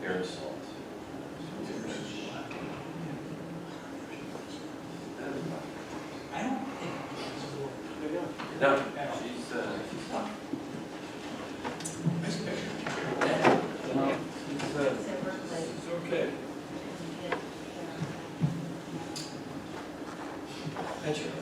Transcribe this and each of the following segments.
air assault. I don't think No, she's tough. nice picture. No, she's okay. That's right.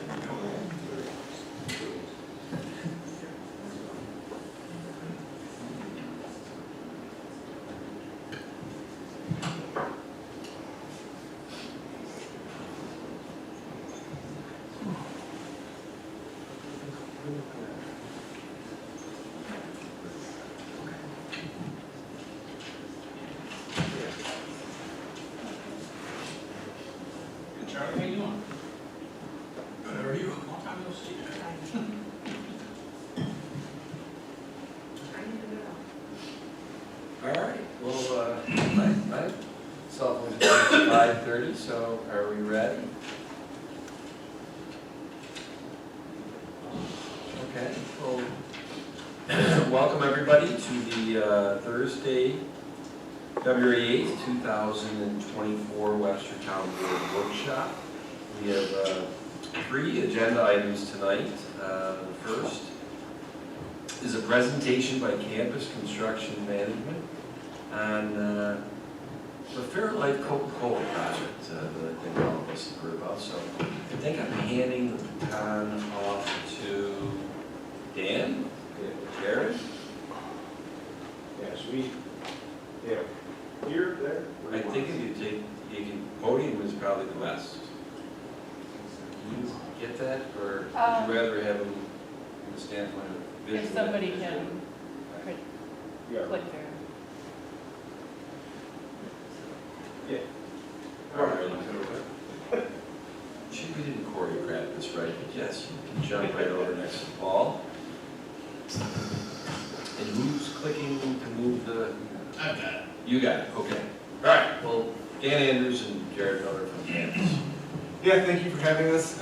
Good, Charlie, how you doing? Good, how are you? Long time no see. All right, well, my cell phone is 5:30, so are we ready? Okay, well, welcome everybody to the Thursday, February 8th, 2024 Webster Town Board Workshop. We have 3 agenda items tonight. The first is a presentation by Campus Construction Management on the Fairlife Coca-Cola project that I think all of us have heard about. So I think I'm handing the baton off to Dan, Jared. Yes, yeah, here, there. I think if you podium is probably the best. Can you get that, or would you rather have them from the standpoint of visual? If somebody can Yeah. click there. Yeah. All right. We didn't choreograph this right, but yes, you can jump right over next to Paul. And who's clicking to move the? I've got it. You got it, okay. All right, well, Dan Andrews and Jared Miller from campus. Yeah, thank you for having us.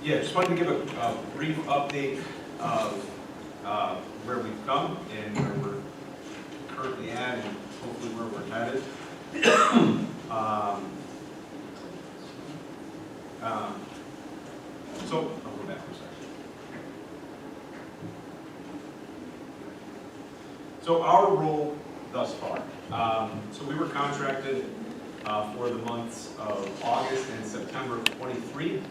Yeah, just wanted to give a brief update of where we've come and where we're currently at and hopefully where we're headed. So, I'll go back for a second. So our role thus far. So we were contracted for the months of August and September of '23,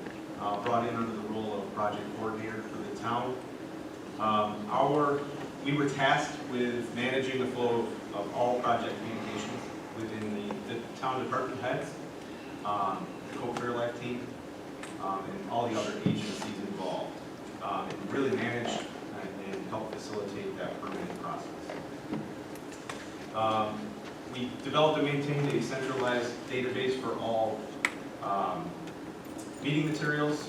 brought in under the role of project coordinator for the town. We were tasked with managing the flow of all project communications within the town department heads, the Coke Fairlife team, and all the other agencies involved. And really manage and help facilitate that permitting process. We developed and maintained a centralized database for all meeting materials,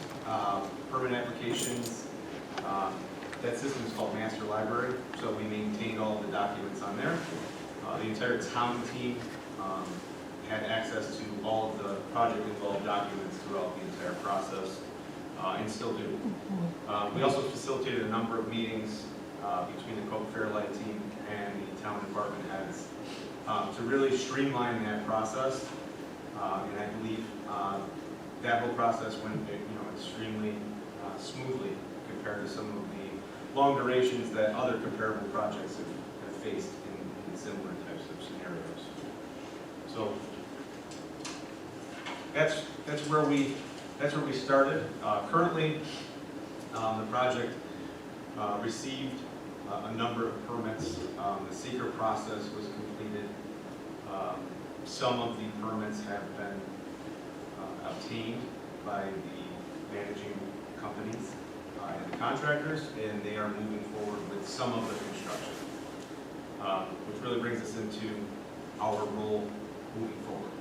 permit applications. That system is called Master Library, so we maintained all the documents on there. The entire town team had access to all of the project-involved documents throughout the entire process, and still do. We also facilitated a number of meetings between the Coke Fairlight team and the town department heads to really streamline that process. And I believe that whole process went, extremely smoothly compared to some of the long durations that other comparable projects have faced in similar types of scenarios. So that's where we started. Currently, the project received a number of permits. The seeker process was completed. Some of the permits have been obtained by the managing companies and the contractors, and they are moving forward with some of the construction, which really brings us into our role moving forward.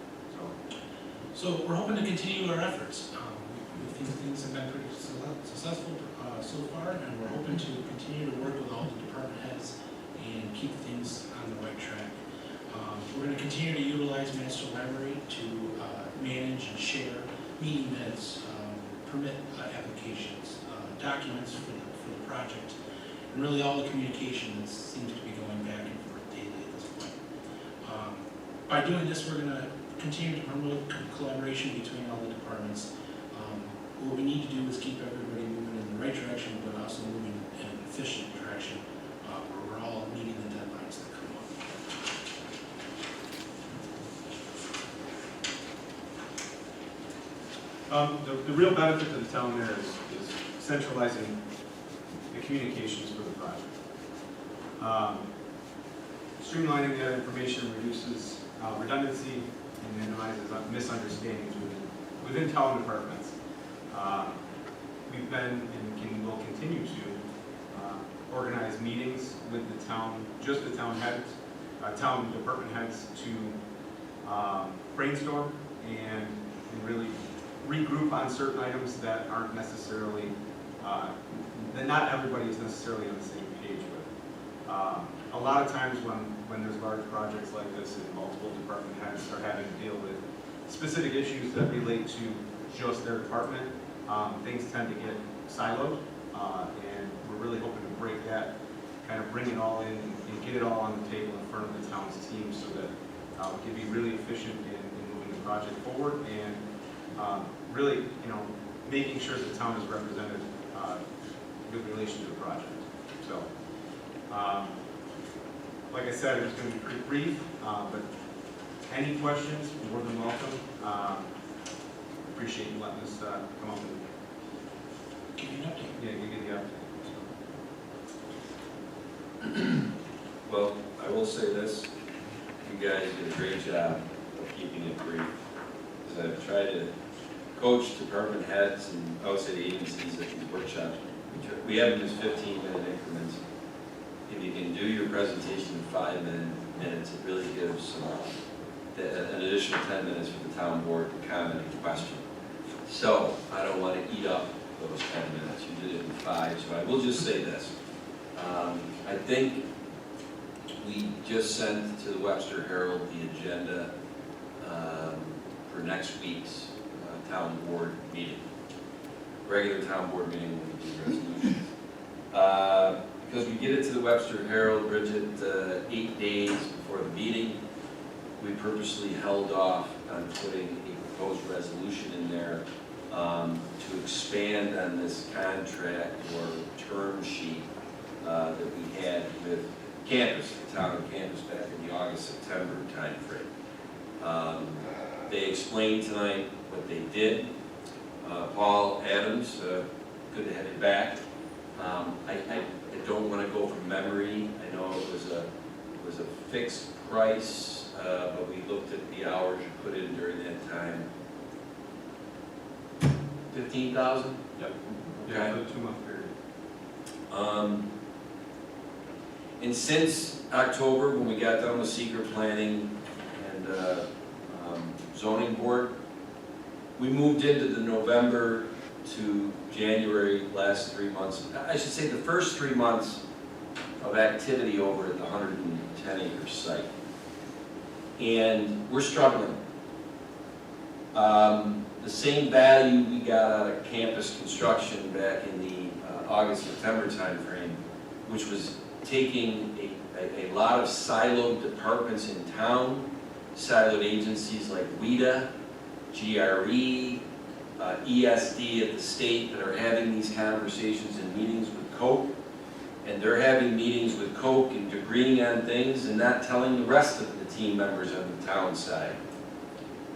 So we're hoping to continue our efforts. We think things have been pretty successful so far, and we're hoping to continue to work with all the department heads and keep things on the right track. We're going to continue to utilize Master Library to manage and share meeting minutes, permit applications, documents for the project, and really all the communication that seems to be going back and forth daily at this point. By doing this, we're going to continue to promote collaboration between all the departments. What we need to do is keep everybody moving in the right direction, but also moving in an efficient direction, where we're all meeting the deadlines that come up. The real benefit to the town there is centralizing the communications for the project. Streamlining that information reduces redundancy and minimizes misunderstandings within town departments. We've been and will continue to organize meetings with the town, just the town heads, town department heads to brainstorm and really regroup on certain items that aren't necessarily, that not everybody is necessarily on the same page with. A lot of times when there's large projects like this and multiple department heads are having to deal with specific issues that relate to just their department, things tend to get siloed, and we're really hoping to break that, kind of bring it all in and get it all on the table in front of the town's team so that we can be really efficient in moving the project forward and really, making sure that the town is represented with relation to the project. So, like I said, it was going to be pretty brief, but any questions, more than welcome. Appreciate you letting us come up and Give you an update. yeah, you get the update. Well, I will say this, you guys did a great job of keeping it brief. Because I've tried to coach department heads and outside agencies at these workshops. We have them as 15-minute increments. If you can do your presentation in 5 minutes, it really gives an additional 10 minutes for the town board to comment and question. So I don't want to eat up those 10 minutes. You did it in 5, so I will just say this. I think we just sent to the Webster Herald the agenda for next week's town board meeting. Regular town board meeting when we do resolutions. Because we get it to the Webster Herald, Bridget, 8 days before the meeting, we purposely held off on putting a proposed resolution in there to expand on this contract or term sheet that we had with campus, the town of campus back in the August-September timeframe. They explained tonight what they did. Paul Adams, good to have you back. I don't want to go from memory. I know it was a fixed price, but we looked at the hours you put in during that time. 15,000? Yep. Okay. Yeah, for the 2-month period. And since October, when we got done with secret planning and zoning board, we moved into the November to January last 3 months. I should say the first 3 months of activity over at the 110-acre site. And we're struggling. The same value we got out of campus construction back in the August-September timeframe, which was taking a lot of siloed departments in town, siloed agencies like WIDA, GRE, ESD at the state that are having these conversations and meetings with Coke, and they're having meetings with Coke and agreeing on things and not telling the rest of the team members on the town side.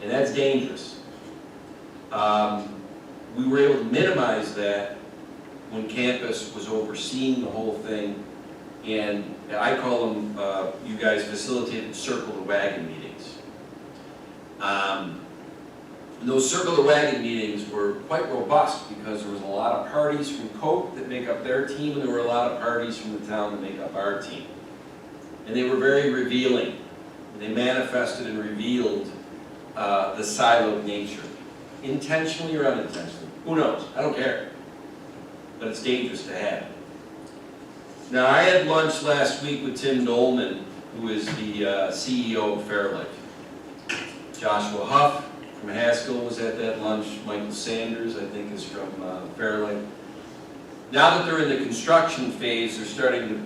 And that's dangerous. We were able to minimize that when campus was overseeing the whole thing, and I call them, you guys facilitated circle the wagon meetings. Those circle the wagon meetings were quite robust because there was a lot of parties from Coke that make up their team, and there were a lot of parties from the town that make up our team. And they were very revealing. They manifested and revealed the siloed nature. Intentionally or unintentionally. Who knows? I don't care. But it's dangerous to have. Now, I had lunch last week with Tim Dolman, who is the CEO of Fairlight. Joshua Huff from Haskell was at that lunch. Michael Sanders, I think, is from Fairlight. Now that they're in the construction phase, they're starting to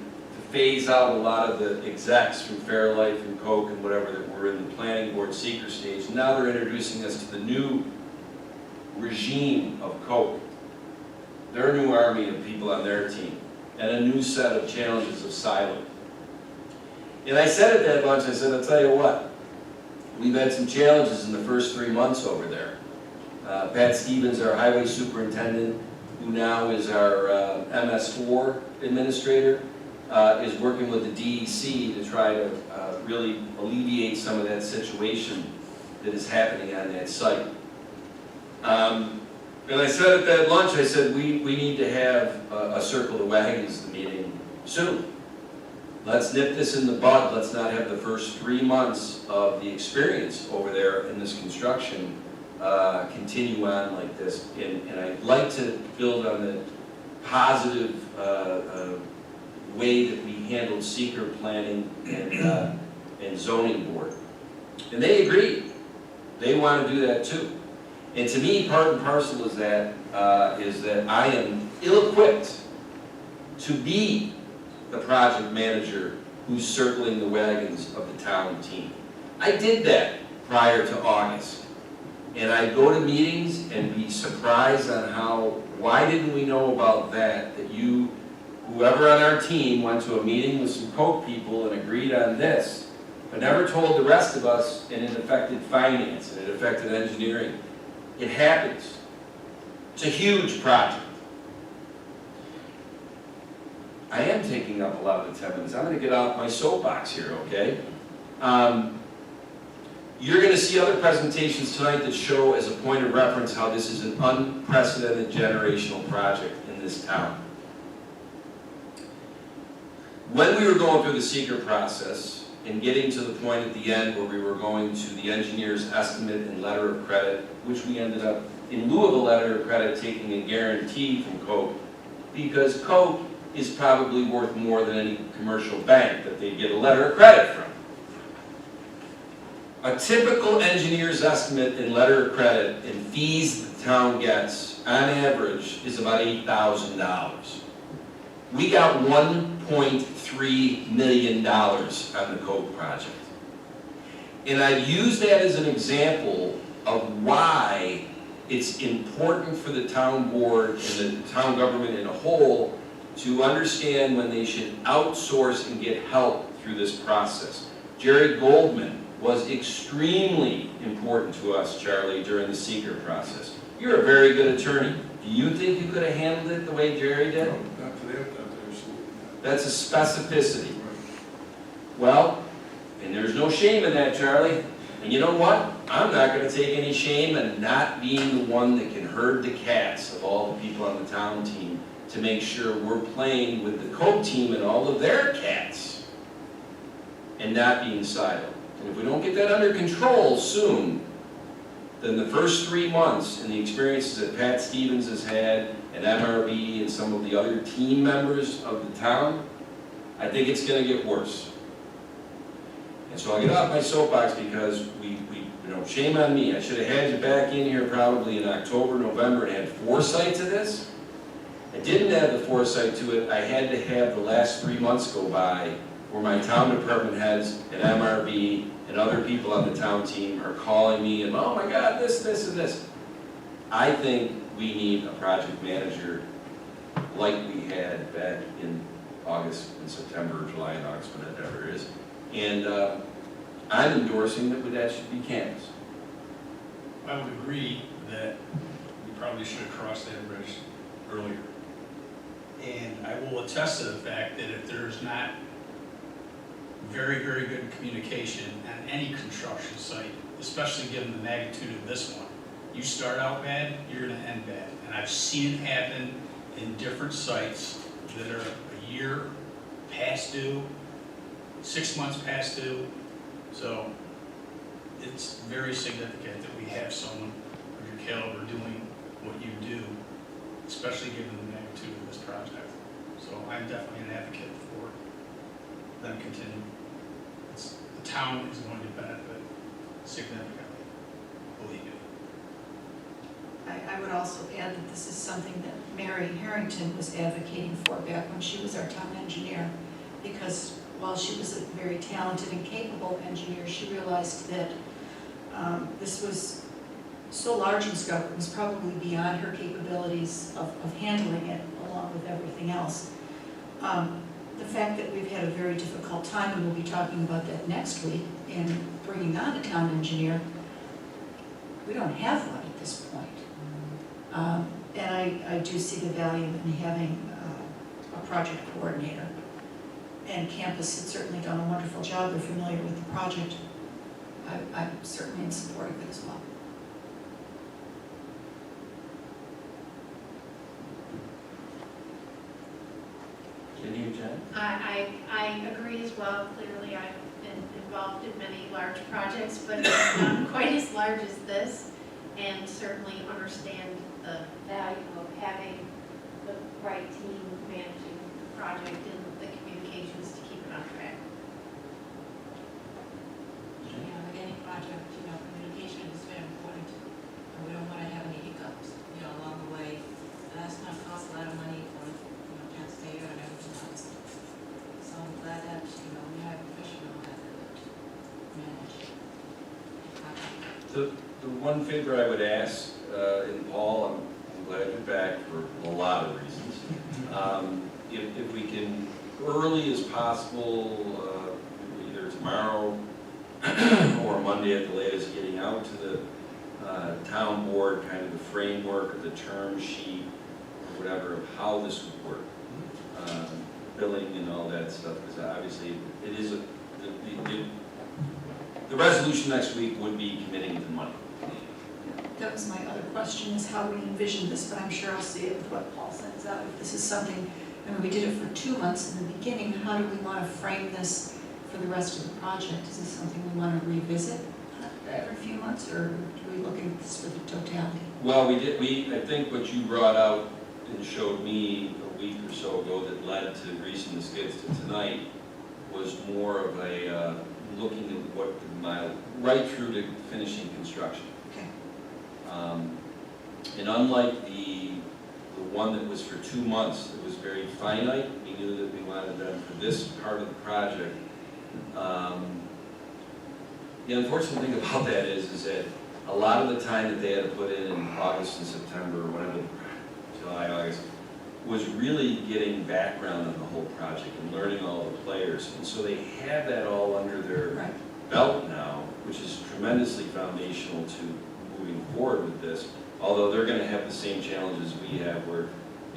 phase out a lot of the execs from Fairlife and Coke and whatever that were in the planning board seeker stage. Now they're introducing us to the new regime of Coke. Their new army of people on their team, and a new set of challenges of silo. And I said at that lunch, I said, I'll tell you what, we've had some challenges in the first 3 months over there. Pat Stevens, our highway superintendent, who now is our MS4 administrator, is working with the DEC to try to really alleviate some of that situation that is happening on that site. And I said at that lunch, I said, we need to have a circle the wagons meeting soon. Let's nip this in the bud. Let's not have the first 3 months of the experience over there in this construction continue on like this. And I'd like to build on the positive way that we handled seeker planning and zoning board. And they agreed. They want to do that too. And to me, part and parcel is that I am ill-equipped to be the project manager who's circling the wagons of the town team. I did that prior to August. And I'd go to meetings and be surprised on why didn't we know about that whoever on our team went to a meeting with some Coke people and agreed on this, but never told the rest of us, and it affected finance, and it affected engineering. It happens. It's a huge project. I am taking up a lot of the 10 minutes. I'm going to get off my soapbox here, okay? You're going to see other presentations tonight that show as a point of reference how this is an unprecedented generational project in this town. When we were going through the seeker process and getting to the point at the end where we were going to the engineer's estimate and letter of credit, which we ended up, in lieu of a letter of credit, taking a guarantee from Coke, because Coke is probably worth more than any commercial bank that they get a letter of credit from. A typical engineer's estimate and letter of credit and fees the town gets, on average, is about $8,000. We got $1.3 million on the Coke project. And I use that as an example of why it's important for the town board and the town government in a whole to understand when they should outsource and get help through this process. Jerry Goldman was extremely important to us, Charlie, during the seeker process. You're a very good attorney. Do you think you could have handled it the way Jerry did? No, not to that, absolutely not. That's a specificity. Well, and there's no shame in that, Charlie. And you know what? I'm not going to take any shame in not being the one that can herd the cats of all the people on the town team to make sure we're playing with the Coke team and all of their cats and not being siloed. And if we don't get that under control soon, then the first 3 months and the experiences that Pat Stevens has had and MRB and some of the other team members of the town, I think it's going to get worse. And so I'll get off my soapbox because shame on me. I should have had you back in here probably in October, November and had foresight to this. I didn't have the foresight to it. I had to have the last 3 months go by where my town department heads and MRB and other people on the town team are calling me and, oh my God, this, and this. I think we need a project manager like we had back in August and September, or July and August, whatever it is. And I'm endorsing that should be canvassed. I would agree that we probably should have crossed that bridge earlier. And I will attest to the fact that if there's not very, very good communication on any construction site, especially given the magnitude of this one, you start out bad, you're going to end bad. And I've seen it happen in different sites that are a year past due, 6 months past due. So it's very significant that we have someone of your caliber doing what you do, especially given the magnitude of this project. So I'm definitely an advocate for them continuing. The town is going to benefit significantly, believe me. I would also add that this is something that Mary Harrington was advocating for back when she was our town engineer. because while she was a very talented and capable engineer, she realized that this was so large in scope, it was probably beyond her capabilities of handling it along with everything else. The fact that we've had a very difficult time, and we'll be talking about that next week, in bringing on a town engineer, we don't have one at this point. And I do see the value in having a project coordinator. And campus had certainly done a wonderful job, they're familiar with the project. I'm certainly in support of it as well. Can you, Jen? I agree as well. Clearly, I've been involved in many large projects, but not quite as large as this, and certainly understand the value of having the right team managing the project and the communications to keep it on track. Yeah, with any project, communication is very important. And we don't want to have any hiccups, along the way. And that's going to cost a lot of money for, Penn State and everything else. So I'm glad that, we have a professional that could manage. The one favor I would ask, and Paul, I'm glad you're back for a lot of reasons. If we can, early as possible, either tomorrow or Monday at the latest, getting out to the town board, kind of the framework, the term sheet, or whatever, of how this would work. Billing and all that stuff, because obviously it is the resolution next week would be committing to money. That was my other question, is how we envision this, but I'm sure I'll see it with what Paul sends out. If this is something, we did it for 2 months in the beginning, how do we want to frame this for the rest of the project? Is this something we want to revisit every few months, or do we look at this for the totality? Well, I think what you brought out and showed me a week or so ago that led to greasing the skids to tonight was more of a looking at what the mile, right through to finishing construction. Okay. And unlike the one that was for 2 months, it was very finite. We knew that we wanted them for this part of the project. The unfortunate thing about that is that a lot of the time that they had to put in August and September, or whatever, July, August, was really getting background on the whole project and learning all the players. And so they have that all under their belt now, which is tremendously foundational to moving forward with this. Although they're going to have the same challenges we have where,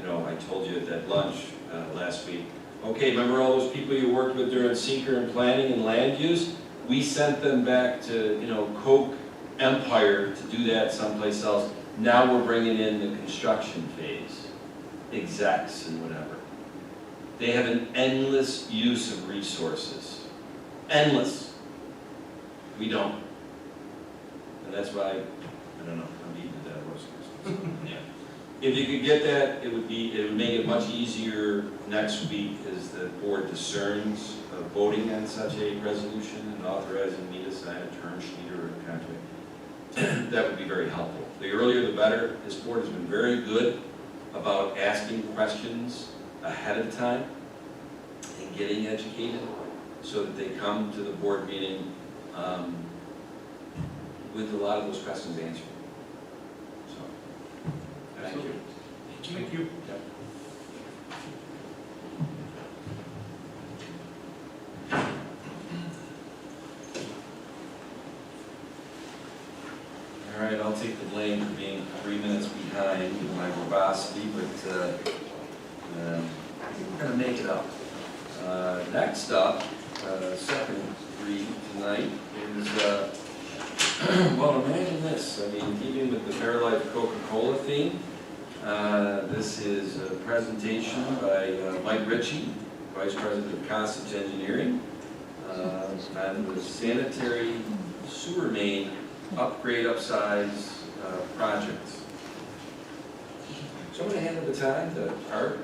I told you at that lunch last week, okay, remember all those people you worked with during seeker and planning and land use? We sent them back to, Coke Empire to do that someplace else. Now we're bringing in the construction phase, execs and whatever. They have an endless use of resources. Endless. We don't. And that's why, I don't know, I'm beating to that horse. Yeah. If you could get that, it would make it much easier next week as the board discerns voting on such a resolution and authorizing me to sign a term sheet or a contract. That would be very helpful. The earlier the better. This board has been very good about asking questions ahead of time and getting educated so that they come to the board meeting with a lot of those questions answered. So, thank you. Thank you. Yep. All right, I'll take the blame for being 3 minutes behind with my verbosity, but I think we're going to make it up. Next up, second read tonight is, well, imagine this. I mean, keeping with the Fairlife Coca-Cola theme, this is a presentation by Mike Ritchie, Vice President of Costage Engineering, on the sanitary sewer main upgrade, upsize projects. So I'm going to hand the baton to Art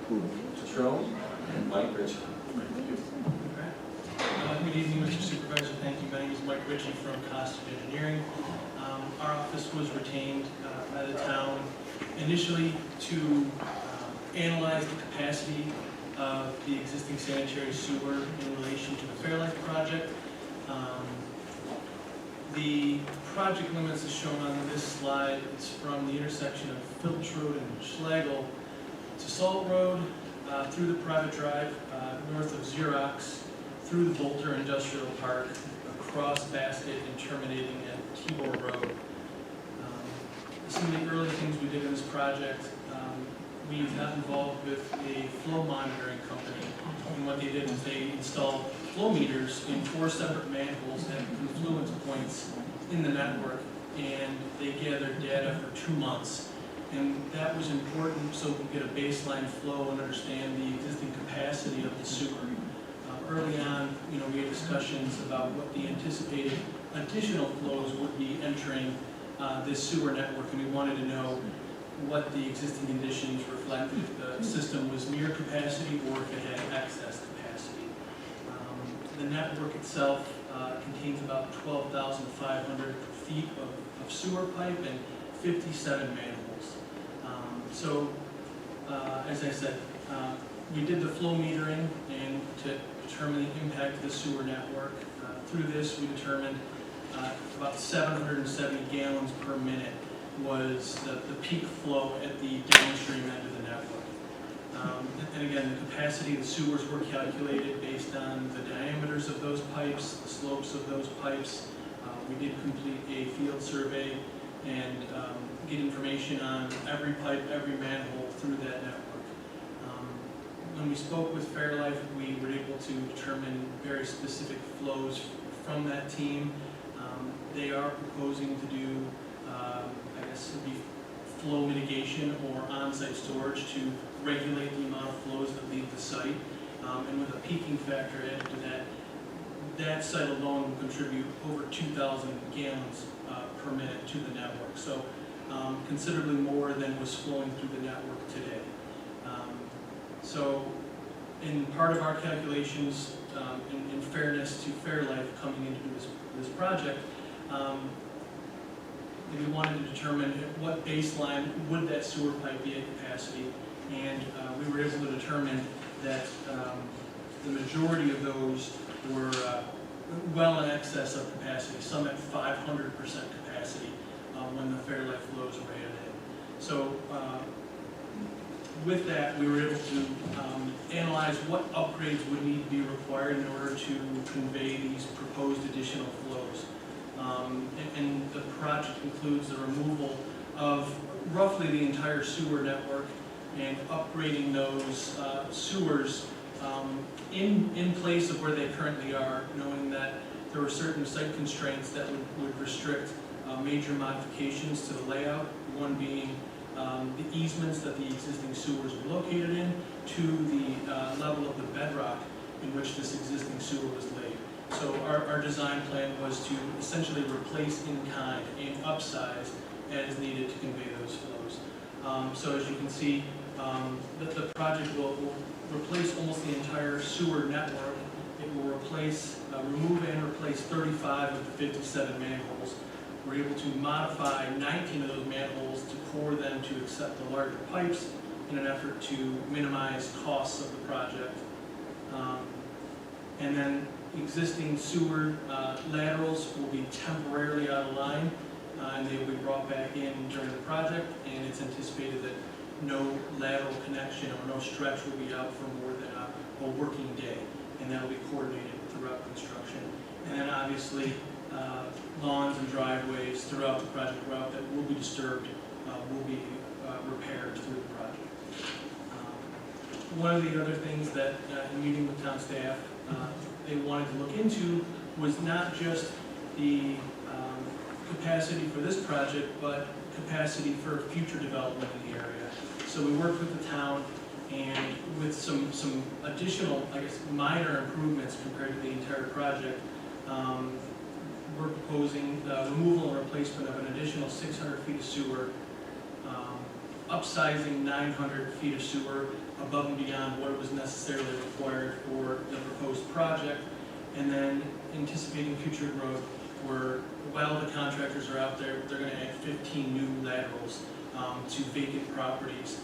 Citrone and Mike Ritchie. Good evening, Mr. Supervisor. Thank you. My name is Mike Ritchie from Costage Engineering. Our office was retained by the town initially to analyze the capacity of the existing sanitary sewer in relation to the Fairlife project. The project limits is shown on this slide. It's from the intersection of Filch Road and Schlegel to Salt Road, through the private drive, north of Xerox, through the Bolter Industrial Park, across Basket and terminating at Tibor Road. Some of the early things we did in this project, we got involved with a flow monitoring company. And what they did is they installed flow meters in 4 separate manholes at confluence points in the network, and they gathered data for 2 months. And that was important so we could get a baseline flow and understand the existing capacity of the sewer. Early on, we had discussions about what the anticipated additional flows would be entering this sewer network, and we wanted to know what the existing conditions reflected, if the system was near capacity or if it had excess capacity. The network itself contains about 12,500 feet of sewer pipe and 57 manholes. As I said, we did the flow metering and to determine the impact of the sewer network. Through this, we determined about 770 gallons per minute was the peak flow at the downstream end of the network. And again, the capacity of the sewers were calculated based on the diameters of those pipes, the slopes of those pipes. We did complete a field survey and get information on every pipe, every manhole through that network. When we spoke with Fairlife, we were able to determine very specific flows from that team. They are proposing to do, I guess it would be flow mitigation or on-site storage to regulate the amount of flows that leave the site. And with a peaking factor added to that, that site alone will contribute over 2,000 gallons per minute to the network. So considerably more than was flowing through the network today. So in part of our calculations, in fairness to Fairlife coming into this project, we wanted to determine at what baseline would that sewer pipe be at capacity, and we were able to determine that the majority of those were well in excess of capacity, some at 500% capacity when the Fairlife flows were added in. So with that, we were able to analyze what upgrades would need to be required in order to convey these proposed additional flows. And the project includes the removal of roughly the entire sewer network and upgrading those sewers in place of where they currently are, knowing that there were certain site constraints that would restrict major modifications to the layout, one being the easements that the existing sewers were located in to the level of the bedrock in which this existing sewer was laid. So our design plan was to essentially replace in kind and upsize as needed to convey those flows. So as you can see, the project will replace almost the entire sewer network. It will remove and replace 35 of the 57 manholes. We're able to modify 19 of those manholes to core them to accept the larger pipes in an effort to minimize costs of the project. And then existing sewer laterals will be temporarily out of line, and they will be brought back in during the project, and it's anticipated that no lateral connection or no stretch will be out for more than a working day, and that will be coordinated throughout construction. And then obviously lawns and driveways throughout the project route that will be disturbed will be repaired through the project. One of the other things that in meeting with town staff they wanted to look into was not just the capacity for this project, but capacity for future development in the area. So we worked with the town, and with some additional, I guess, minor improvements compared to the entire project, we're proposing the removal and replacement of an additional 600 feet of sewer, upsizing 900 feet of sewer above and beyond what was necessarily required for the proposed project, and then anticipating future growth where while the contractors are out there, they're going to add 15 new laterals to vacant properties,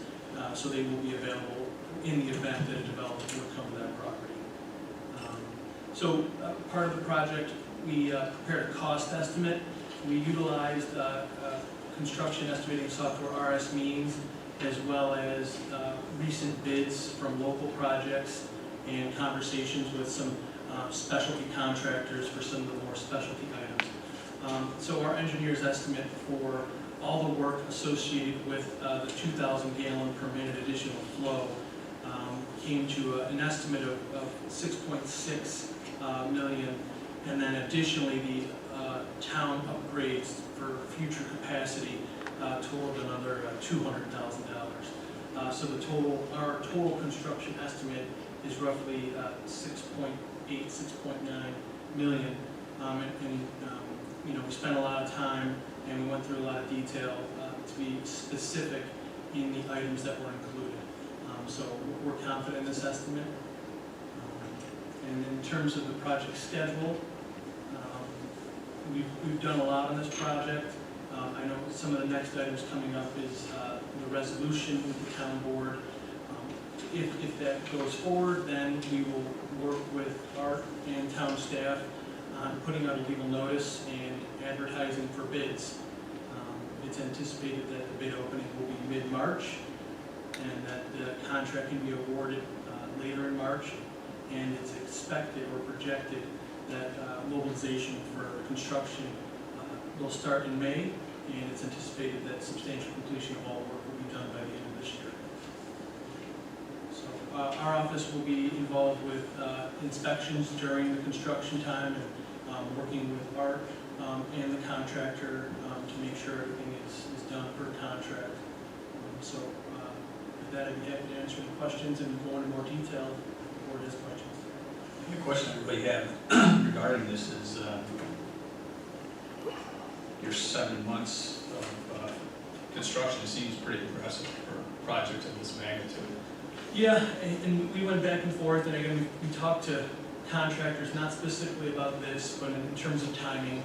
so they will be available in the event that a developer would come to that property. So part of the project, we prepared a cost estimate. We utilized construction estimating software RS Means, as well as recent bids from local projects and conversations with some specialty contractors for some of the more specialty items. So our engineer's estimate for all the work associated with the 2,000 gallon per minute additional flow came to an estimate of 6.6 million, and then additionally the town upgrades for future capacity totaled another $200,000. So our total construction estimate is roughly 6.8, 6.9 million. We spent a lot of time and we went through a lot of detail to be specific in the items that were included. So we're confident in this estimate. And in terms of the project schedule, we've done a lot on this project. I know some of the next items coming up is the resolution with the town board. If that goes forward, then we will work with Art and town staff on putting out a legal notice and advertising for bids. It's anticipated that the bid opening will be mid-March, and that the contract can be awarded later in March, and it's expected or projected that mobilization for construction will start in May, and it's anticipated that substantial completion of all work will be done by the end of this year. So our office will be involved with inspections during the construction time and working with Art and the contractor to make sure everything is done per contract. So with that, I'd be happy to answer any questions and go into more detail if the board has questions. The question I really have regarding this is your 7 months of construction seems pretty impressive for a project of this magnitude. Yeah, and we went back and forth, and again, we talked to contractors, not specifically about this, but in terms of timing,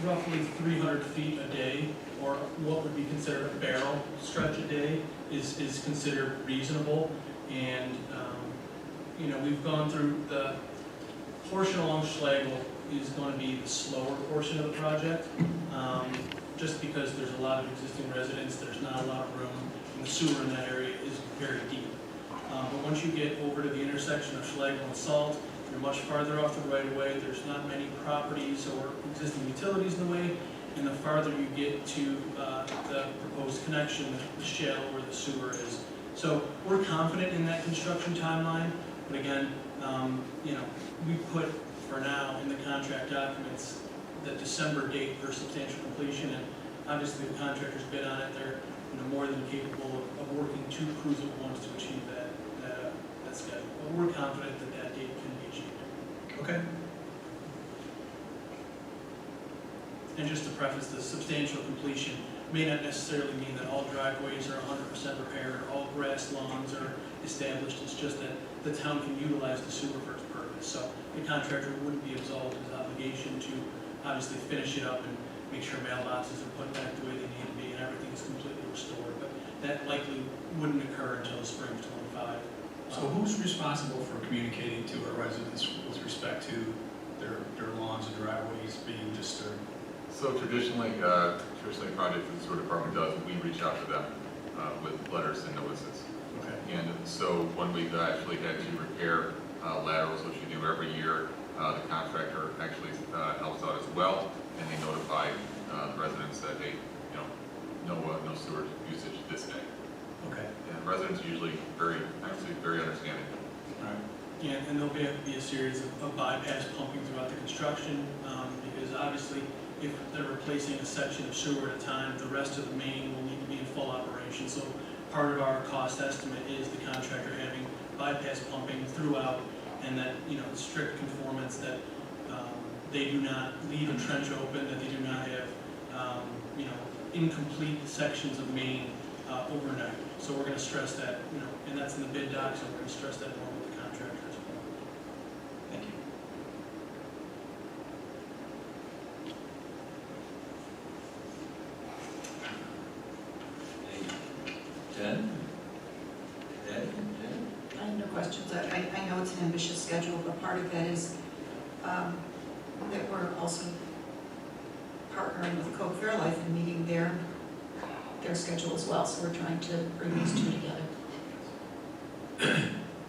roughly 300 feet a day, or what would be considered a barrel stretch a day, is considered reasonable. And we've gone through the portion along Schlegel is going to be the slower portion of the project, just because there's a lot of existing residents, there's not a lot of room, and the sewer in that area is very deep. But once you get over to the intersection of Schlegel and Salt, you're much farther off the right-of-way, there's not many properties or existing utilities in the way, and the farther you get to the proposed connection, the shale where the sewer is. So we're confident in that construction timeline, but again, we put for now in the contract documents the December date for substantial completion, and obviously the contractors bid on it. They're more than capable of working 2 crews at once to achieve that schedule. But we're confident that that date can be achieved. Okay. And just to preface, the substantial completion may not necessarily mean that all driveways are 100% repaired, or all grass lawns are established. It's just that the town can utilize the sewer for its purpose. So the contractor wouldn't be absolved of his obligation to obviously finish it up and make sure mailboxes are put back the way they need to be and everything is completely restored. But that likely wouldn't occur until the spring of '25. So who's responsible for communicating to our residents with respect to their lawns and driveways being disturbed? So traditionally, project that the sewer department does, we reach out to them with letters and notices. Okay. And so when we've actually had to repair laterals, which we do every year, the contractor actually helps out as well, and they notify the residents that, hey, no sewer usage this day. Okay. And residents are usually very understanding. All right. Yeah, and there'll be a series of bypass pumping throughout the construction, because obviously if they're replacing a section of sewer at a time, the rest of the main will need to be in full operation. So part of our cost estimate is the contractor having bypass pumping throughout, and that, strict conformance that they do not leave a trench open, that they do not have, incomplete sections of main overnight. So we're going to stress that, and that's in the bid docs, and we're going to stress that more with the contractor as well. Thank you. Jen? schedule, but part of that is that we're also partnering with Coke Fairlife and meeting their schedule as well, so we're trying to bring these two together.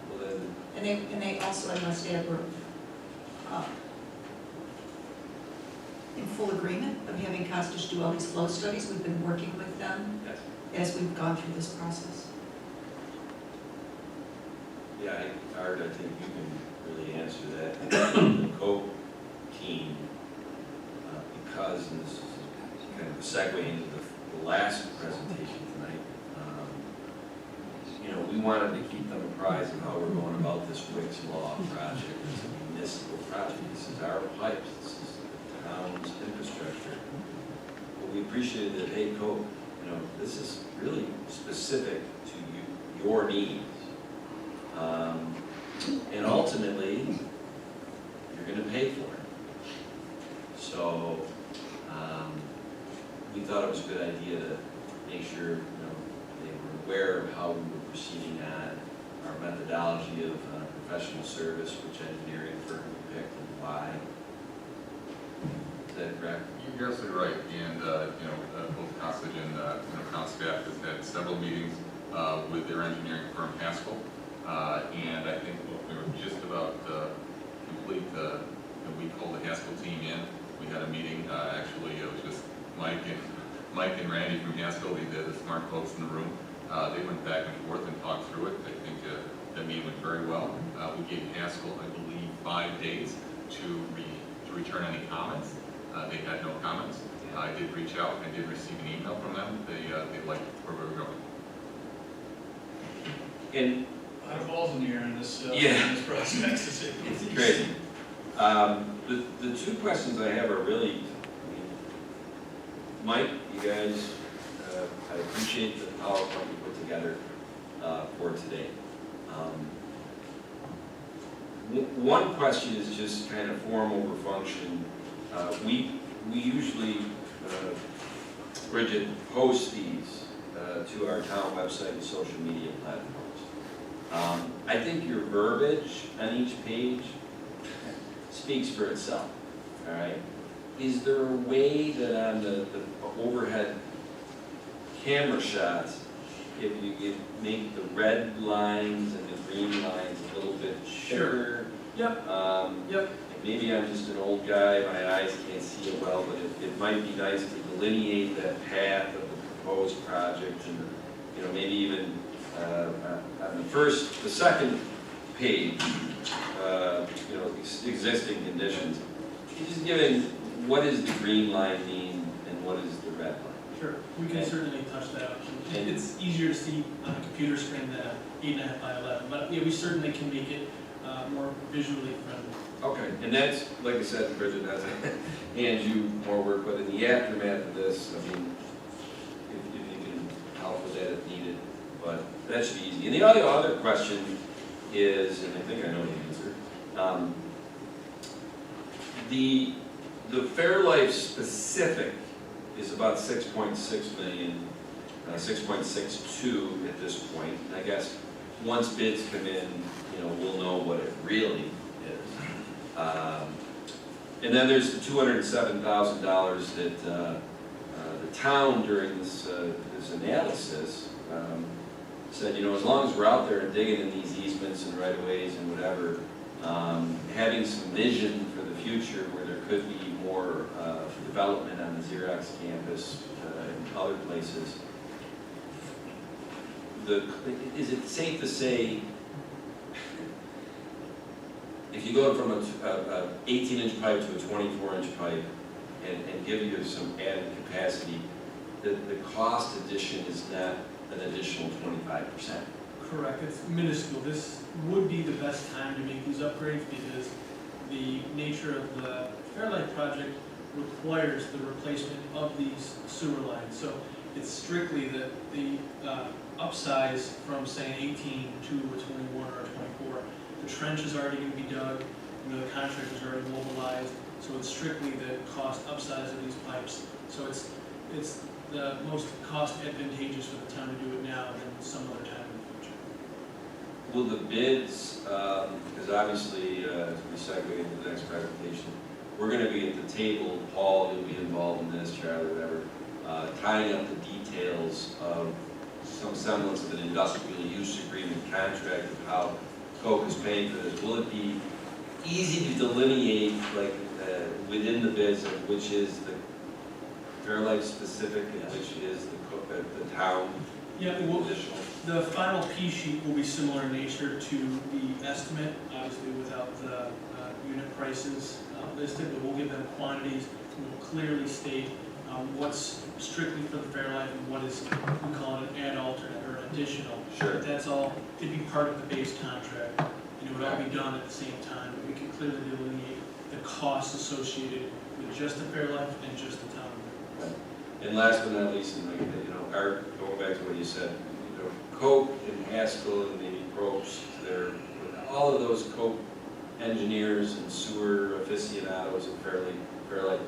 Well, then, And they also, I must add, were in full agreement of having Costas do all these flow studies. We've been working with them yes. as we've gone through this process. Yeah, Art, I think you can really answer that. The Coke team, because, and this is kind of a segue into the last presentation tonight, you know, we wanted to keep them apprised of how we're going about this Wicks Law project. It's a municipal project. This is our pipes. This is the town's infrastructure. But we appreciated that, hey, Coke, you know, this is really specific to you, your needs. And ultimately, you're going to pay for it. So we thought it was a good idea to make sure, you know, they were aware of how we were proceeding on our methodology of professional service, which engineering firm we picked, and why. Is that correct? You're absolutely right, and, you know, both Cossage and, town staff has had several meetings with their engineering firm, Haskell, and I think we were just about to complete we called the Haskell team in. We had a meeting, actually, it was just Mike and Randy from Haskell, the smart folks in the room. They went back and forth and talked through it. I think that meeting went very well. We gave Haskell, I believe, 5 days to return any comments. They had no comments. I did reach out, I did receive an email from them. They liked where we were going. And A lot of balls in the air in this, Yeah. in this process, to say the it's least. crazy. The two questions I have are really, I mean, Mike, you guys, I appreciate the PowerPoint you put together for today. One question is just kind of form over function. We usually, Bridget, post these to our town website and social media platforms. I think your verbiage on each page speaks for itself, all right? Is there a way that on the overhead camera shots, if you could make the red lines and the green lines a little bit Sure. thicker? Yep. Yep. Maybe I'm just an old guy, my eyes can't see it well, but it might be nice to delineate that path of the proposed project and, you know, maybe even on the second page, you know, existing conditions. Just given what does the green line mean and what is the red line? Sure, we can Okay. certainly touch that up. And- It's easier to see on a computer screen than a 8.5 by 11, but yeah, we certainly can make it more visually friendly. Okay, and that's, like I said, Bridget, that's hands you more work, but in the aftermath of this, I mean, if you can help with that if needed, but that should be easy. And the other question is, and I think I know the answer, the Fairlife specific is about 6.6 million, 6.62 at this point. And I guess once bids come in, you know, we'll know what it really is. And then there's the $207,000 that the town during this analysis said, you know, as long as we're out there and digging in these easements and right-of-ways and whatever, having some vision for the future where there could be more development on the Xerox campus and other places. Is it safe to say, if you go from a 18-inch pipe to a 24-inch pipe and give you some added capacity, the cost addition is not an additional 25%? Correct, it's minuscule. This would be the best time to make these upgrades because the nature of the Fairlight project requires the replacement of these sewer lines. So it's strictly the upsize from, say, an 18 to a 21 or a 24. The trench is already going to be dug, the contractor's already mobilized, so it's strictly the cost upsize of these pipes. So it's the most cost advantageous for the town to do it now than some other time in the future. will the bids, because obviously, as we segue into the next presentation, we're gonna be at the table, Paul, you'll be involved in this, Charlie, whatever, tying up the details of some semblance of an industrial use agreement contract of how Coke is paying for this. Will it be easy to delineate, like, within the bids of which is the Fairlife specific and which is the town Yeah, well, additional? the final P sheet will be similar in nature to the estimate, obviously without the unit prices listed, but we'll give them quantities, and we'll clearly state what's strictly for the Fairlife and what is, we call it an add alternate or additional. Sure. But that's all, it'd be part of the base contract, and it would all be done at the same time, but we can clearly delineate the costs associated with just the Fairlife and just the town. And last but not least, and like, you know, Art, going back to what you said, you know, Coke and Haskell and maybe Probst, they're, all of those Coke engineers and sewer aficionados and Fairlight,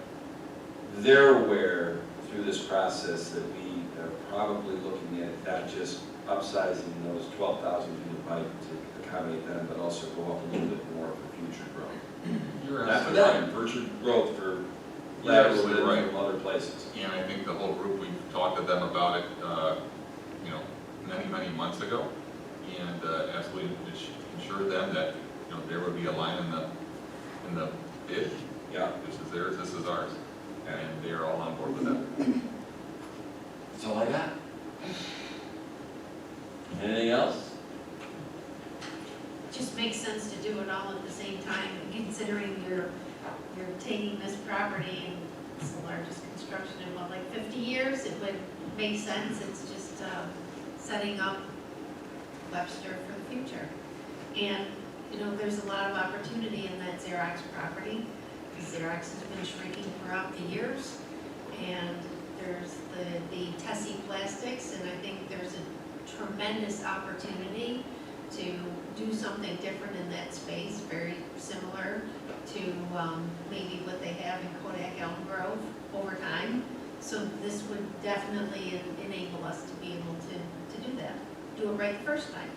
they're aware through this process that we are probably looking at not just upsizing those 12,000 feet of pipe to accommodate them, but also go up a little bit more for future growth. You're Not for absolutely them, future growth for You're lateral absolutely and right. from other places. And I think the whole group, we've talked to them about it, many months ago, and absolutely assured them that, there would be a line in the bid. Yeah. This is theirs, this is ours, and they are all on board with that. That's all I got. Anything else? Just makes sense to do it all at the same time, considering you're taking this property and it's the largest construction in what, like 50 years? It would make sense. It's just setting up Webster for the future. And, there's a lot of opportunity in that Xerox property. Xerox has been shrinking throughout the years. And there's the Tessie Plastics, and I think there's a tremendous opportunity to do something different in that space, very similar to maybe what they have in Kodak Elm Grove over time. So this would definitely enable us to be able to do that, do it right the first time.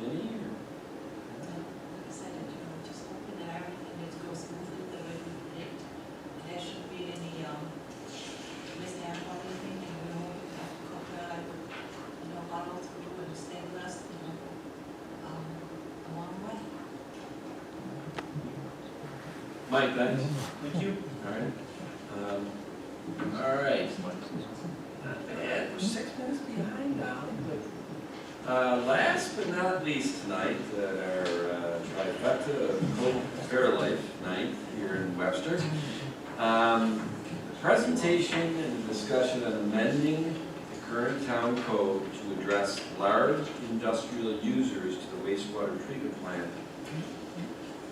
Jenny? Like I said, just hoping that everything just goes smoothly the way we predict. There shouldn't be any mishap or anything, and we don't have to cook that, follow through and stay blessed, a long way. Mike, thanks. Thank you. All right. Not bad, we're 6 minutes behind now. Last but not least tonight, at our trifecta of Coke Fairlife night here in Webster. Presentation and discussion of amending the current town code to address large industrial users to the wastewater treatment plant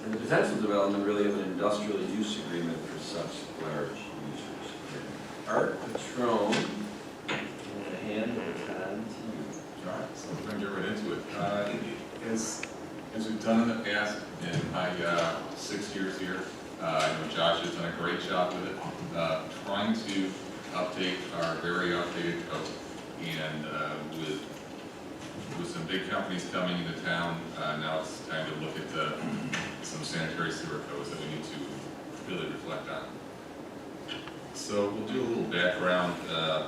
and the potential development really of an industrial use agreement for such large users. Art Patron, I'm going to hand the baton to you. All right, so we're going to get right into it. As we've done in the past, in my 6 years here, I know Josh has done a great job with it, trying to update our very outdated code. And with some big companies coming into town, now it's time to look at some sanitary sewer codes that we need to really reflect on. So we'll do a little background,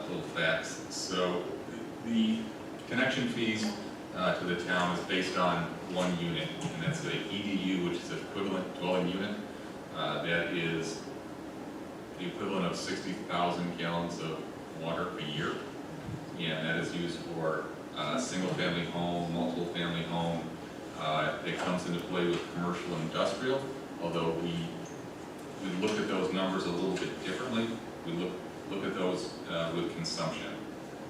little facts. So the connection fees to the town is based on one unit, and that's the EDU, which is the equivalent dwelling unit. That is the equivalent of 60,000 gallons of water a year, and that is used for single-family home, multiple-family home. It comes into play with commercial and industrial, although we look at those numbers a little bit differently. We look at those with consumption.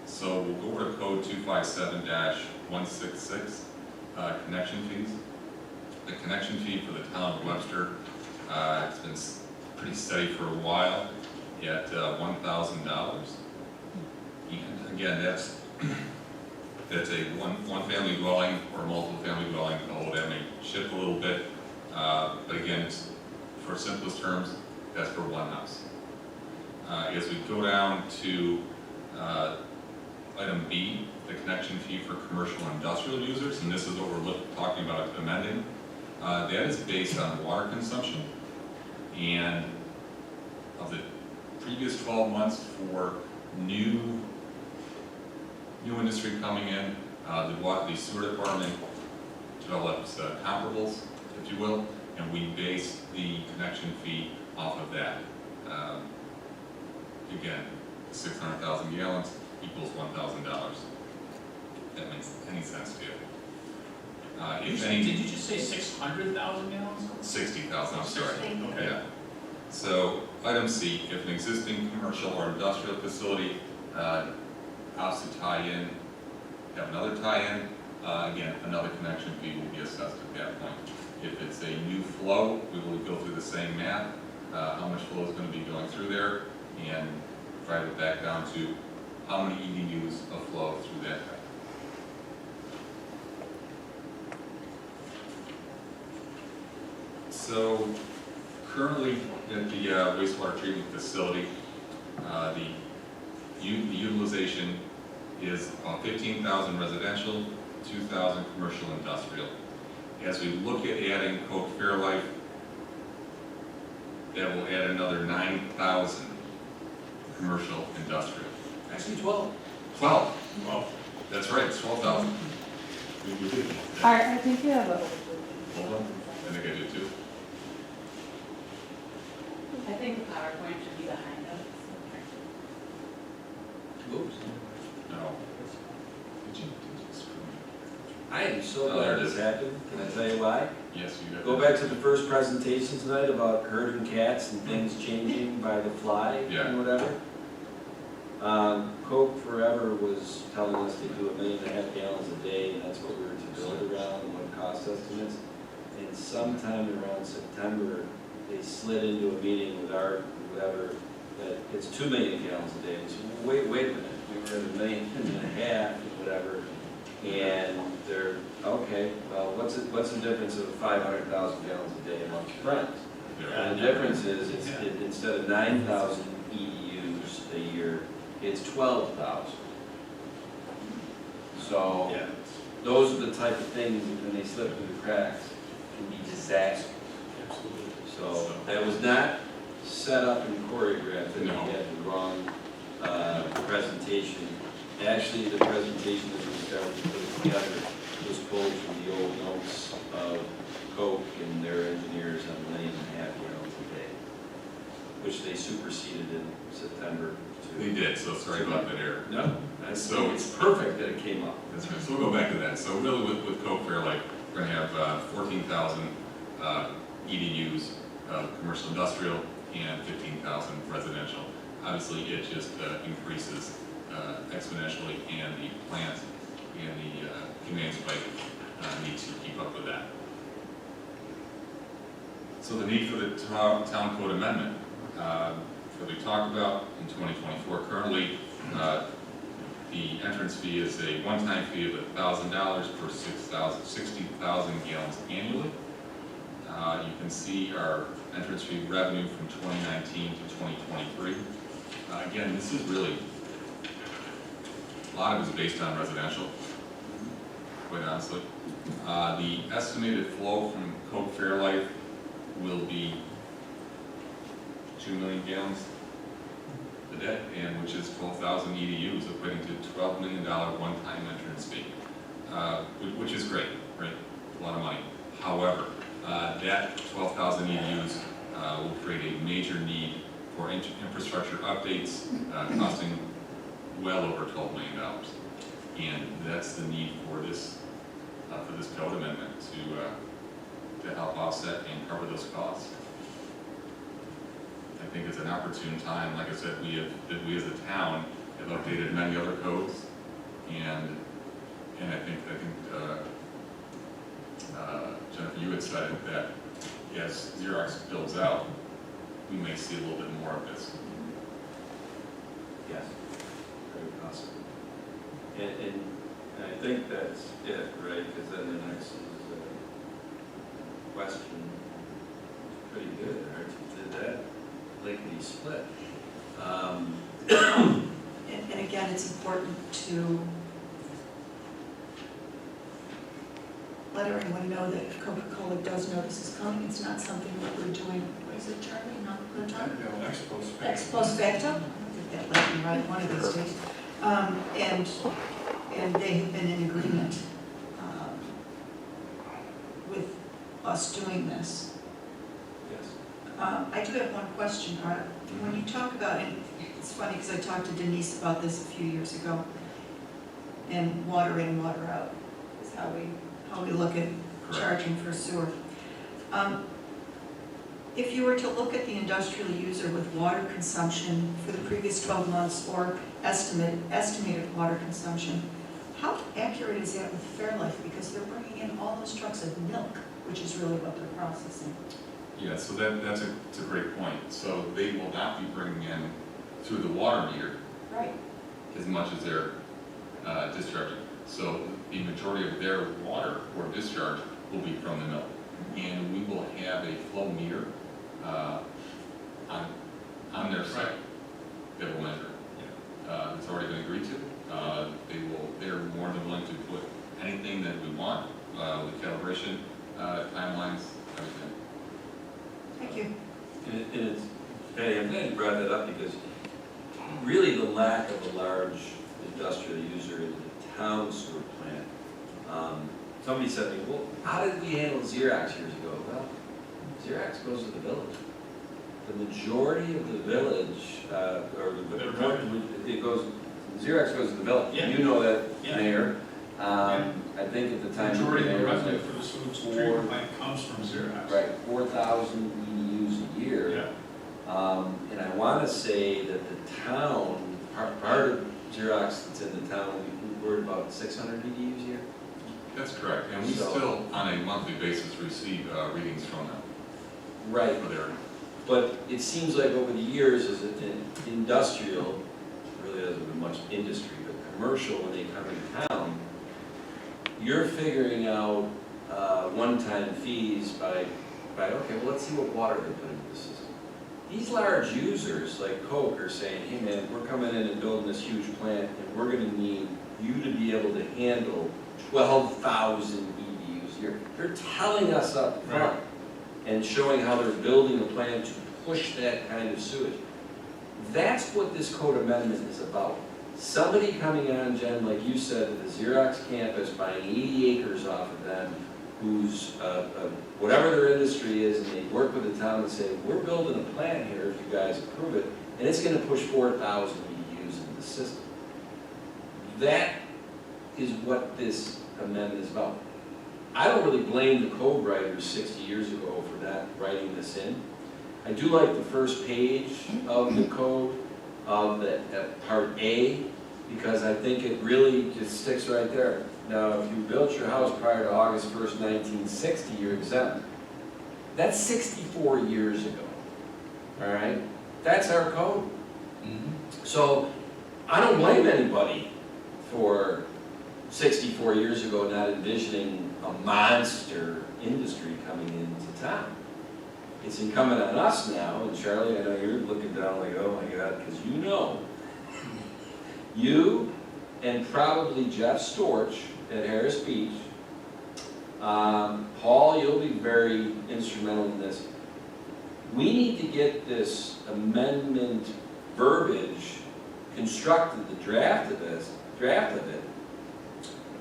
So we'll go over to code 257-166, connection fees. The connection fee for the town of Webster, it's been pretty steady for a while at $1,000. And again, that's a one-family dwelling or multiple-family dwelling, although that may shift a little bit. But again, it's, for simplest terms, that's for one house. As we go down to item B, the connection fee for commercial and industrial users, and this is what we're talking about amending. That is based on water consumption, and of the previous 12 months for new industry coming in, the sewer department develops comparables, if you will, and we base the connection fee off of that. Again, 600,000 gallons equals $1,000. That makes any sense to you? Did you just say 600,000 gallons? 60,000, I'm sorry. Thank you. Okay. Yeah. So, item C, if an existing commercial or industrial facility opts to tie in, have another tie-in, again, another connection fee will be assessed at that point. If it's a new flow, we will go through the same math, how much flow is going to be going through there, and drive it back down to how many EDUs of flow through that pipe. So, currently at the wastewater treatment facility, the utilization is about 15,000 residential, 2,000 commercial industrial. As we look at adding Coke Fairlife, that will add another 9,000 commercial industrial. Actually 12. 12, Well, that's right, it's 12,000. We did that. I think you have a. Hold on, I think I did too. I think the PowerPoint should be behind us. Oops. No. Did you screw me? I am so Oh, there glad it this is. happened. Can I tell you why? Yes, you got Go back to the first presentation tonight about herding cats and things changing by the fly Yeah. and whatever. Coke Forever was telling us to do 1.5 million gallons a day, and that's what we were to build around and what cost estimates. And sometime around September, they slid into a meeting with our, whatever, that it's 2 million gallons a day. And so, wait a minute, we were at 1.5 million and whatever. And they're, okay, well, what's the difference of 500,000 gallons a day amongst friends? And the difference is, instead of 9,000 EDUs a year, it's 12,000. So, yeah. those are the type of things that when they slip through the cracks, can be disastrous. Absolutely. So, that was not set up and choreographed, and we No. had the wrong presentation. Actually, the presentation that we started to put together was pulled from the old notes of Coke and their engineers on 1.5 million gallons a day, which they superseded in September. They did, so sorry about that error. No, So- it's perfect that it came up. That's right, so we'll go back to that. So really with Coke Fairlife, we're gonna have 14,000 EDUs, commercial industrial, and 15,000 residential. Obviously, it just increases exponentially, and the plant and the conveyance pipe need to keep up with that. So the need for the town code amendment, that we talked about in 2024, currently the entrance fee is a one-time fee of $1,000 per 60,000 gallons annually. You can see our entrance fee revenue from 2019 to 2023. Again, this is really, a lot of it is based on residential, quite honestly. The estimated flow from Coke Fairlife will be 2 million gallons a day, and which is 12,000 EDUs, equating to $12 million one-time entrance fee, which is great, right? A lot of money. However, that 12,000 EDUs will create a major need for infrastructure updates, costing well over $12 million. And that's the need for this code amendment to help offset and cover those costs. I think it's an opportune time. Like I said, we as a town have updated many other codes, and I think Jennifer, you had said that as Xerox builds out, we may see a little bit more of this. Yes, very possible. And I think that's it, right? Because then the next is question. Pretty good, right? You did that, lickety split. And again, it's important to let everyone know that Coca-Cola does know this is coming. It's not something that we're doing, what is it, Charlie, not good time? Ex post. Ex post facto, I'll get that lightning right one of these days. And they have been in agreement with us doing this. Yes. I do have one question, Art. When you talk about, and it's funny because I talked to Denise about this a few years ago, and water in, water out is how we look at charging for sewer. If you were to look at the industrial user with water consumption for the previous 12 months or estimated water consumption, how accurate is that with Fairlife? Because they're bringing in all those trucks of milk, which is really what they're processing. Yeah, so that's a great point. So they will not be bringing in through the water meter Right. as much as they're discharging. So the majority of their water or discharge will be from the mill. And we will have a flow meter on their site that will measure. It's already been agreed to. They're more than willing to put anything that we want, with calibration, timelines, everything. Thank you. And it's, Patty, I'm glad you brought that up because really the lack of a large industrial user in the town sewer plant. Somebody said to me, well, how did we handle Xerox years ago? Well, Xerox goes to the village. The majority of the village, Xerox goes to the village. Yeah. You know that, Yeah. Mayor. I think at the time. Majority of the Mayor was revenue like for the sewage four- treatment plant comes from Xerox. Right, 4,000 EDUs a year. Yeah. And I want to say that the town, part of Xerox that's in the town, we're about 600 EDUs a year. That's correct. And we So- still, on a monthly basis, receive readings from them Right, for their. but it seems like over the years, as an industrial, really hasn't been much industry, but commercial, when they come into town, you're figuring out one-time fees by, okay, well, let's see what water they put into the system. These large users like Coke are saying, hey man, we're coming in and building this huge plant and we're gonna need you to be able to handle 12,000 EDUs a year. They're telling us up front and showing how they're building a plan to push that kind of sewage. That's what this code amendment is about. Somebody coming on, Jen, like you said, to the Xerox campus, buying 80 acres off of them, who's, whatever their industry is, and they work with the town and say, we're building a plant here if you guys approve it, and it's gonna push 4,000 EDUs into the system. That is what this amendment is about. I don't really blame the code writers 60 years ago for not writing this in. I do like the first page of the code, of the part A, because I think it really just sticks right there. Now, if you built your house prior to August 1st, 1960, you're exempt. That's 64 years ago, all right? That's our code. So I don't blame anybody for 64 years ago not envisioning a monster industry coming into town. It's incumbent on us now, and Charlie, I know you're looking down like, oh my God, because you and probably Jeff Storch at Harris Beach, Paul, you'll be very instrumental in this. We need to get this amendment verbiage constructed, the draft of it,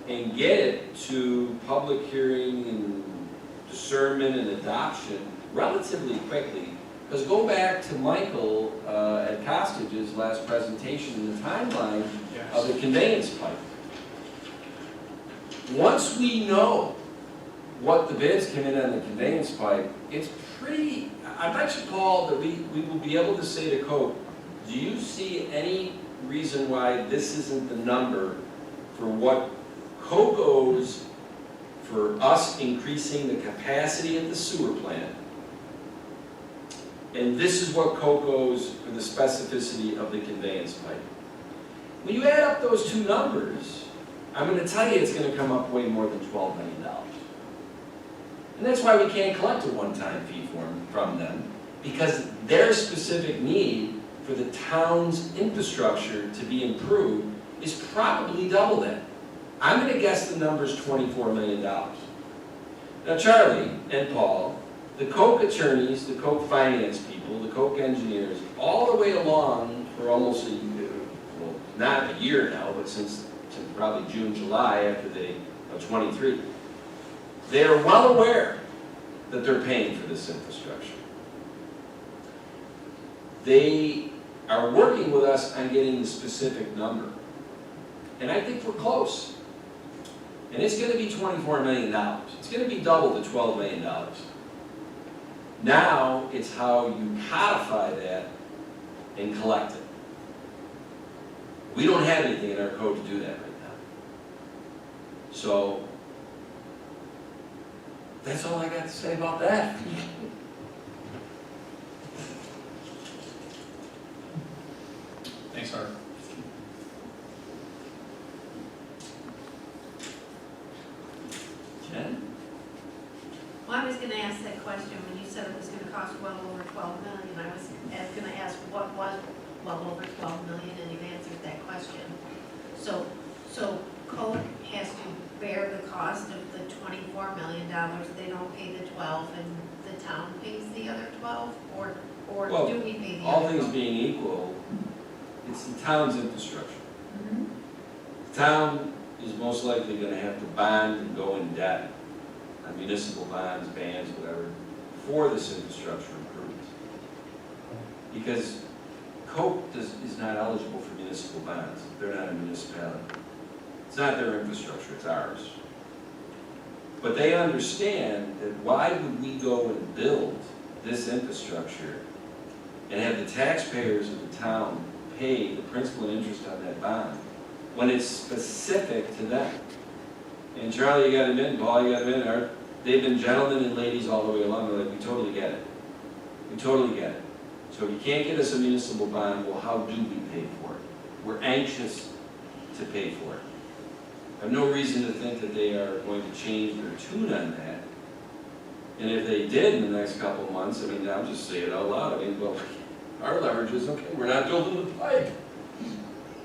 and get it to public hearing and discernment and adoption relatively quickly. Because go back to Michael at Costage's last presentation in the timeline of the conveyance pipe. Once we know what the bids come in on the conveyance pipe, it's pretty, I bet you, Paul, that we will be able to say to Coke, do you see any reason why this isn't the number for what Coke owes for us increasing the capacity of the sewer plant? And this is what Coke owes for the specificity of the conveyance pipe. When you add up those two numbers, I'm going to tell you it's going to come up way more than $12 million. And that's why we can't collect a one-time fee from them, because their specific need for the town's infrastructure to be improved is probably double that. I'm going to guess the number's $24 million. Now Charlie and Paul, the Coke attorneys, the Coke finance people, the Coke engineers, all the way along for almost a year, well, not a year now, but since probably June, July after of 23, they are well aware that they're paying for this infrastructure. They are working with us on getting the specific number. And I think we're close. And it's gonna be $24 million. It's gonna be double the $12 million. Now, it's how you codify that and collect it. We don't have anything in our code to do that right now. So, that's all I got to say about that. Thanks, Art. Jen? Well, I was gonna ask that question when you said it was gonna cost well over 12 million. I was gonna ask what was well over 12 million, and you answered that question. So Coke has to bear the cost of the $24 million. They don't pay the 12, and the town pays the other 12, or Well, do we pay the all other things 12? being equal, it's the town's infrastructure. Mhm. The town is most likely gonna have to bond and go in debt on municipal bonds, bans, whatever, for this infrastructure improvements. Because Coke is not eligible for municipal bonds. They're not a municipality. It's not their infrastructure, it's ours. But they understand that why would we go and build this infrastructure and have the taxpayers of the town pay the principal and interest on that bond when it's specific to them? And Charlie, you got him in, Paul, you got him in, Art, they've been gentlemen and ladies all the way along. They're like, we totally get it. We totally get it. So if you can't get us a municipal bond, well, how do we pay for it? We're anxious to pay for it. I have no reason to think that they are going to change their tune on that. And if they did in the next couple of months, I mean, I'll just say it out loud. I mean, well, our leverage is, okay, we're not building the pipe.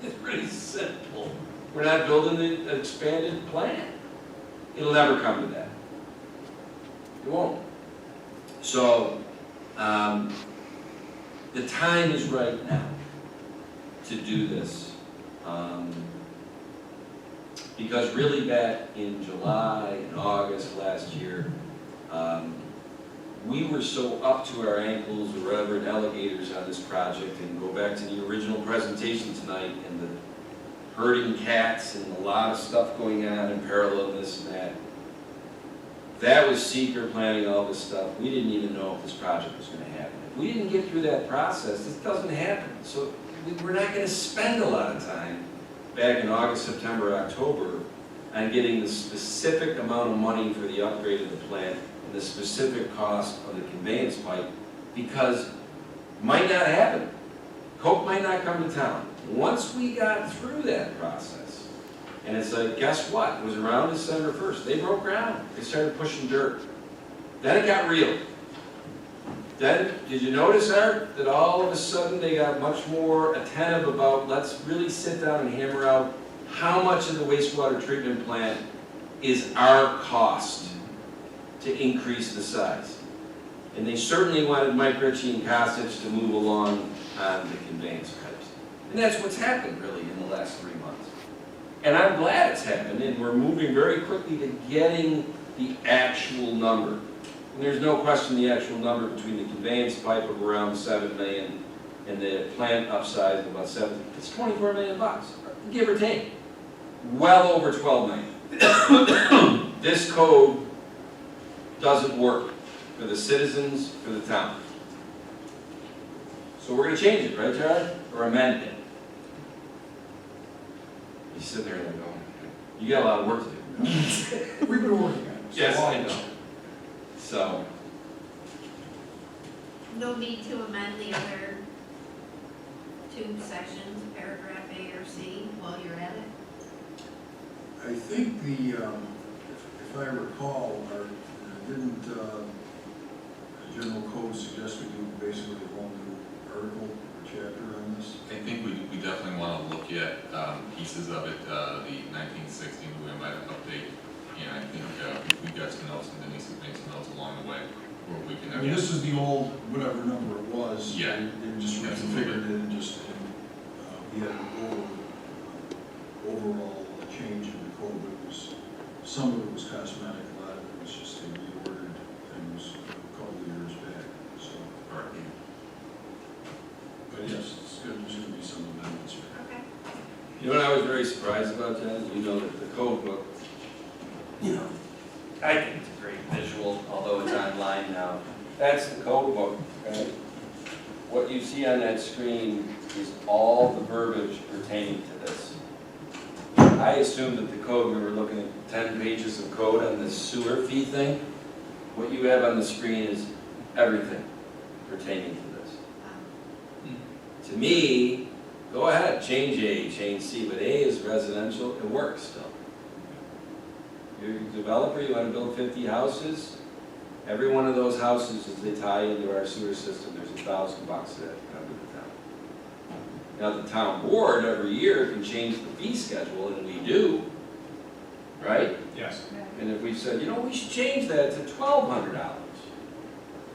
It's pretty simple. We're not building the expanded plant. It'll never come to that. It won't. So, the time is right now to do this. Because really back in July and August last year, we were so up to our ankles or whatever in alligators on this project, and go back to the original presentation tonight and the herding cats and a lot of stuff going on in parallel, this and that. That was seeker planning all this stuff. We didn't even know if this project was going to happen. If we didn't get through that process, this doesn't happen. So we're not going to spend a lot of time back in August, September, October on getting the specific amount of money for the upgrade of the plant and the specific cost of the conveyance pipe, because it might not happen. Coke might not come to town. Once we got through that process, and it's like, guess what? It was around December 1st. They broke ground. They started pushing dirt. Then it got real. Then, did you notice, Art, that all of a sudden they got much more attentive about, let's really sit down and hammer out how much of the wastewater treatment plant is our cost to increase the size. And they certainly wanted Mike Ritchie and Kosich to move along on the conveyance pipes. And that's what's happened really in the last 3 months. And I'm glad it's happened, and we're moving very quickly to getting the actual number. And there's no question the actual number between the conveyance pipe of around 7 million and the plant upsize of about 7, it's $24 million, give or take. Well over 12 million. This code doesn't work for the citizens, for the town. So we're going to change it, right, Jared? Or amend it. You sit there and go, you got a lot of work to do. We've been working on it. Yes, I know. So, No need to amend the other two sections, paragraph A or C, while you're at it? I think the, if I recall, didn't General Code suggest we do basically a whole new article or chapter on this? I think we definitely want to look at pieces of it, the 1960 New England update, Yeah, I think, we've got some notes, and Denise has made some notes along the way, where we can. I mean, this is the old, whatever number it was. Yeah. They just reconfigured it and just, we had an overall change in the code, but it was, some of it was cosmetic, a lot of it was just they reordered things a couple of years back, so. But yes, it's good, there's gonna be some amendments. Okay. You know what I was very surprised about, Jen? You know that the code book, you know, I think it's a great visual, although it's online now. That's the code book, okay? What you see on that screen is all the verbiage pertaining to this. I assumed that the code, we were looking at 10 pages of code on the sewer fee thing. What you have on the screen is everything pertaining to this. To me, go ahead, change A, change C, but A is residential, it works still. You're a developer, you want to build 50 houses, every one of those houses, as they tie into our sewer system, there's $1,000 that come to the town. Now, the town board every year can change the fee schedule, and we do, right? Yes. And if we said, you know, we should change that to $1,200.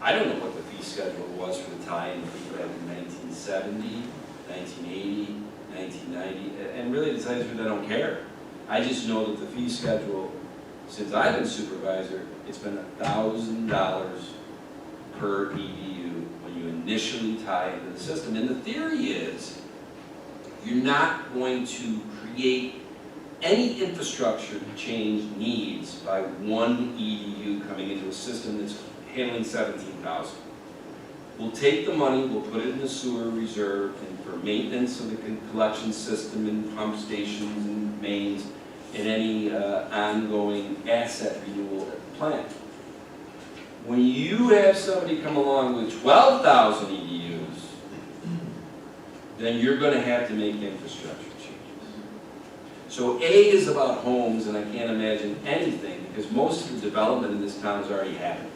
I don't know what the fee schedule was for the tie-in fee back in 1970, 1980, 1990, and really, to tell you the truth, I don't care. I just know that the fee schedule, since I've been supervisor, it's been $1,000 per EDU when you initially tie into the system. And the theory is, you're not going to create any infrastructure change needs by one EDU coming into a system that's handling 17,000. We'll take the money, we'll put it in the sewer reserve, and for maintenance of the collection system and pump stations and mains, and any ongoing asset renewal at the plant. When you have somebody come along with 12,000 EDUs, then you're going to have to make infrastructure changes. So A is about homes, and I can't imagine anything, because most of the development in this town has already happened.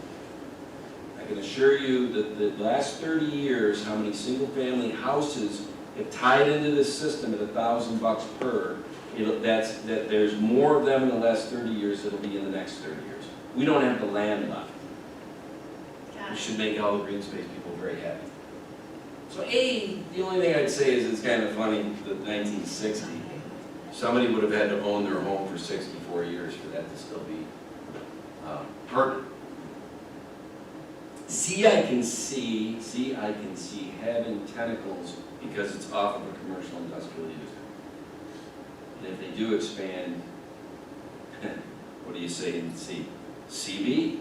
I can assure you that the last 30 years, how many single-family houses have tied into this system at $1,000 per, that there's more of them in the last 30 years that'll be in the next 30 years. We don't have the land left. Got We it. should make all the green space people very happy. So A, the only thing I'd say is it's kind of funny that 1960, somebody would have had to own their home for 64 years for that to still be pertinent. C, I can see having tentacles because it's off of a commercial industrial use. And if they do expand, what do you say in C? CB?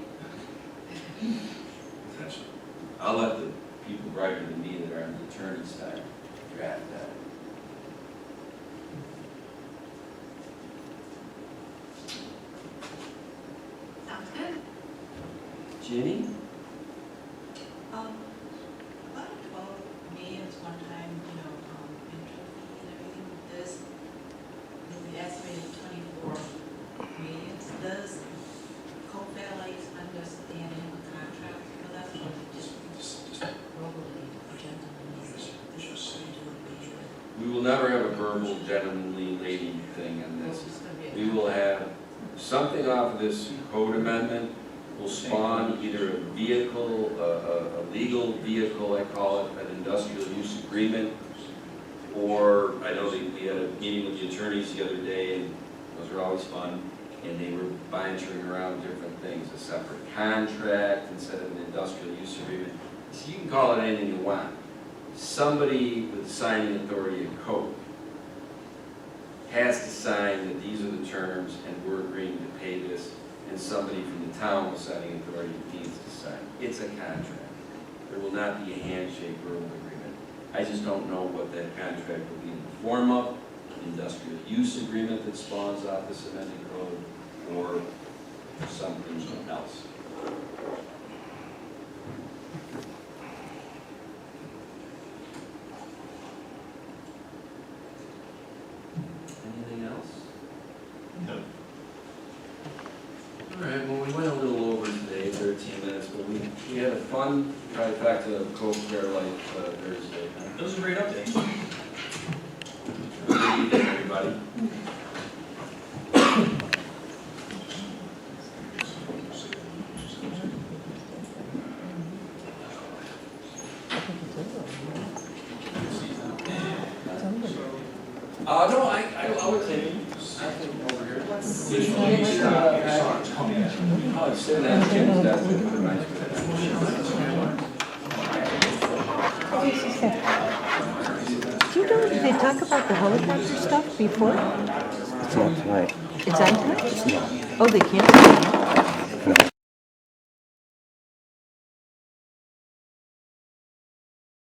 Potentially. I'll let the people brighter than me that are on the attorney side draft that. Sounds good. Jenny? About 12 millions one time, intro fee and everything with this, we estimated 24 millions. Does Coke Valley understand in the contract for that, or is it just verbally, gentlemanly, this is what we do? We will never have a verbal gentlemanly lady thing on this. We will have something off of this code amendment will spawn either a vehicle, a legal vehicle, I call it, an industrial use agreement, or I know that we had a meeting with the attorneys the other day, and those are always fun, and they were bantering around different things, a separate contract instead of an industrial use agreement. So you can call it anything you want. Somebody with signing authority in code has to sign that these are the terms and we're agreeing to pay this, and somebody from the town with signing authority needs to sign. It's a contract. There will not be a handshake verbal agreement. I just don't know what that contract will be in the form of, an industrial use agreement that spawns off this amended code, or something else. Anything else? No. All right, well, we went a little over today, 13 minutes, but we had a fun trifecta of Coke Fairlight Thursday. Those are great updates. Good evening, everybody. No, I would say, I think over here. Oh, sit down, Jim's desk. Do you know, did they talk about the helicopter stuff before? It's not tonight. It's on tonight? Oh, they can't?